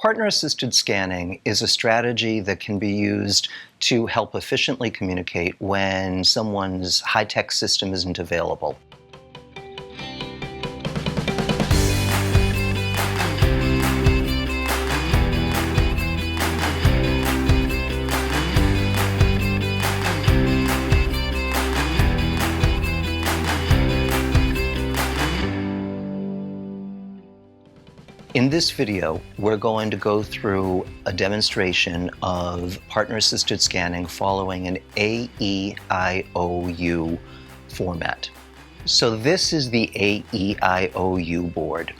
Partner-assisted scanning is a strategy that can be used to help efficiently communicate when someone's high-tech system isn't available. In this video, we're going to go through a demonstration of partner-assisted scanning following an AEIOU format. So this is the AEIOU board.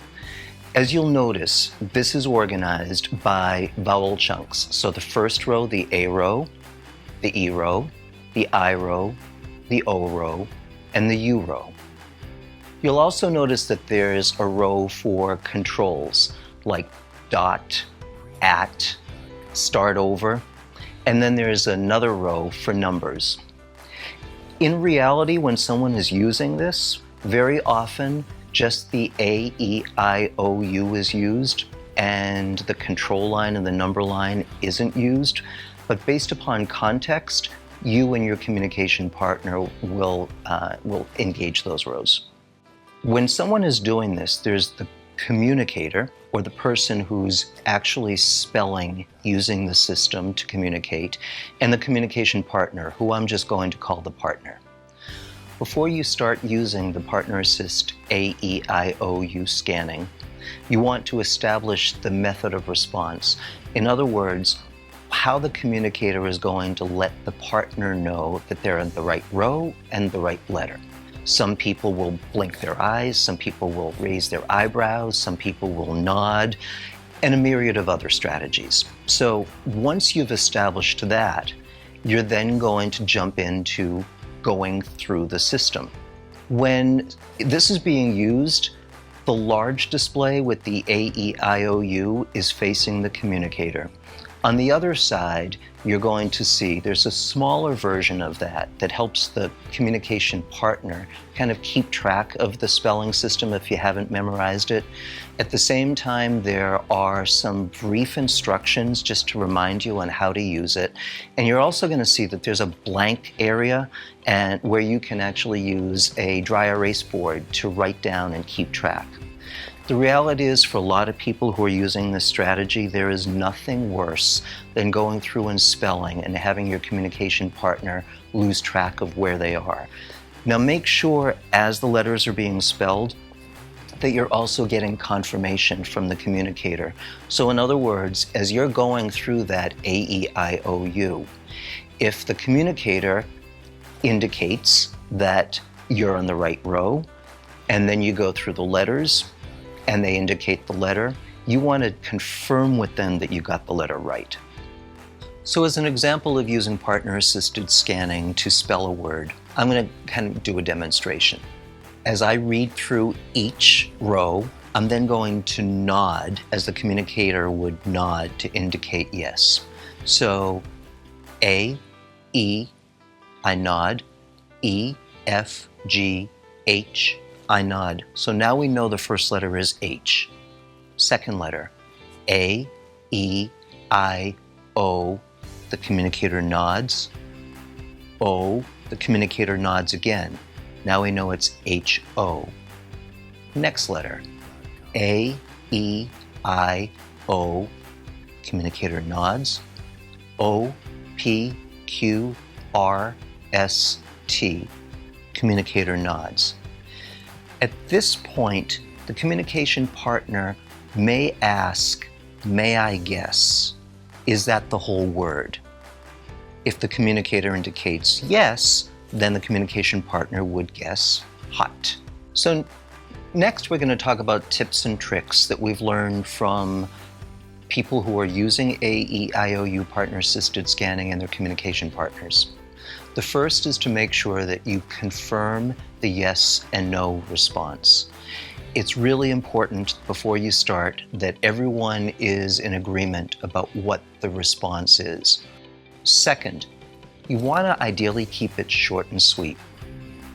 As you'll notice, this is organized by vowel chunks. So the first row, the A row, the E row, the I row, the O row, and the U row. You'll also notice that there's a row for controls like dot, at, start over, and then there's another row for numbers. In reality, when someone is using this, very often just the AEIOU is used and the control line and the number line isn't used, but based upon context, you and your communication partner will engage those rows. When someone is doing this, there's the communicator, or the person who's actually spelling using the system to communicate, and the communication partner, who I'm just going to call the partner. Before you start using the Partner Assist AEIOU scanning, you want to establish the method of response. In other words, how the communicator is going to let the partner know that they're in the right row and the right letter. Some people will blink their eyes, some people will raise their eyebrows, some people will nod, and a myriad of other strategies. So once you've established that, you're then going to jump into going through the system. When this is being used, the large display with the AEIOU is facing the communicator. On the other side, you're going to see there's a smaller version of that that helps the communication partner kind of keep track of the spelling system if you haven't memorized it. At the same time, there are some brief instructions just to remind you on how to use it. And you're also going to see that there's a blank area and where you can actually use a dry erase board to write down and keep track. The reality is, for a lot of people who are using this strategy, there is nothing worse than going through and spelling and having your communication partner lose track of where they are. Now make sure, as the letters are being spelled, that you're also getting confirmation from the communicator. So in other words, as you're going through that AEIOU, if the communicator indicates that you're in the right row, and then you go through the letters, and they indicate the letter, you want to confirm with them that you got the letter right. So as an example of using partner-assisted scanning to spell a word, I'm going to kind of do a demonstration. As I read through each row, I'm then going to nod as the communicator would nod to indicate yes. So A, E, I nod, E, F, G, H, I nod. So now we know the first letter is H. Second letter, A, E, I, O. The communicator nods. O, the communicator nods again. Now we know it's H-O. Next letter, A, E, I, O. Communicator nods. O, P, Q, R, S, T. Communicator nods. At this point, the communication partner may ask, may I guess, is that the whole word? If the communicator indicates yes, then the communication partner would guess hot. So next we're going to talk about tips and tricks that we've learned from people who are using AEIOU partner-assisted scanning and their communication partners. The first is to make sure that you confirm the yes and no response. It's really important before you start that everyone is in agreement about what the response is. Second, you want to ideally keep it short and sweet.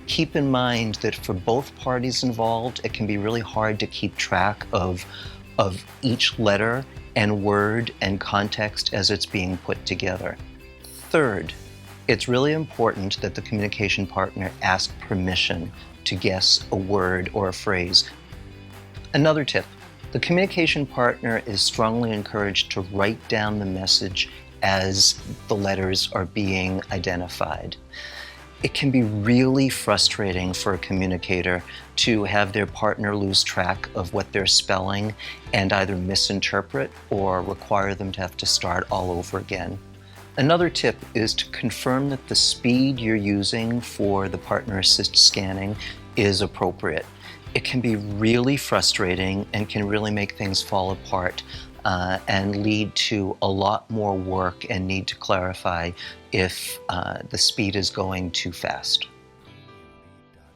Keep in mind that for both parties involved, it can be really hard to keep track of each letter and word and context as it's being put together. Third, it's really important that the communication partner ask permission to guess a word or a phrase. Another tip, the communication partner is strongly encouraged to write down the message as the letters are being identified. It can be really frustrating for a communicator to have their partner lose track of what they're spelling and either misinterpret or require them to have to start all over again. Another tip is to confirm that the speed you're using for the partner assist scanning is appropriate. It can be really frustrating and can really make things fall apart and lead to a lot more work and need to clarify if the speed is going too fast.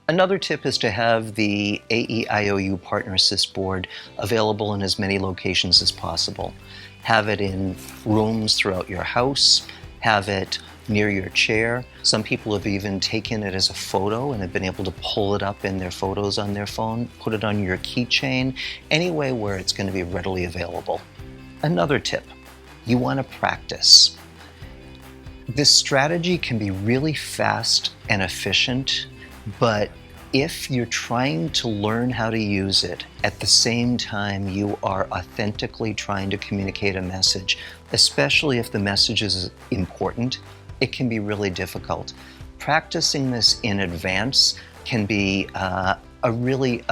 Another tip is to have the AEIOU Partner Assist board available in as many locations as possible. Have it in rooms throughout your house, have it near your chair. Some people have even taken it as a photo and have been able to pull it up in their photos on their phone, put it on your keychain, anyway where it's going to be readily available. Another tip, you want to practice. This strategy can be really fast and efficient, but if you're trying to learn how to use it at the same time you are authentically trying to communicate a message, especially if the message is important, it can be really difficult. Practicing this in advance can be a really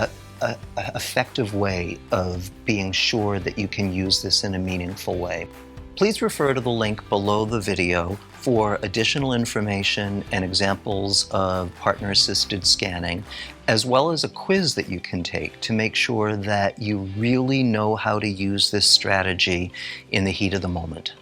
effective way of being sure that you can use this in a meaningful way. Please refer to the link below the video for additional information and examples of partner-assisted scanning, as well as a quiz that you can take to make sure that you really know how to use this strategy in the heat of the moment.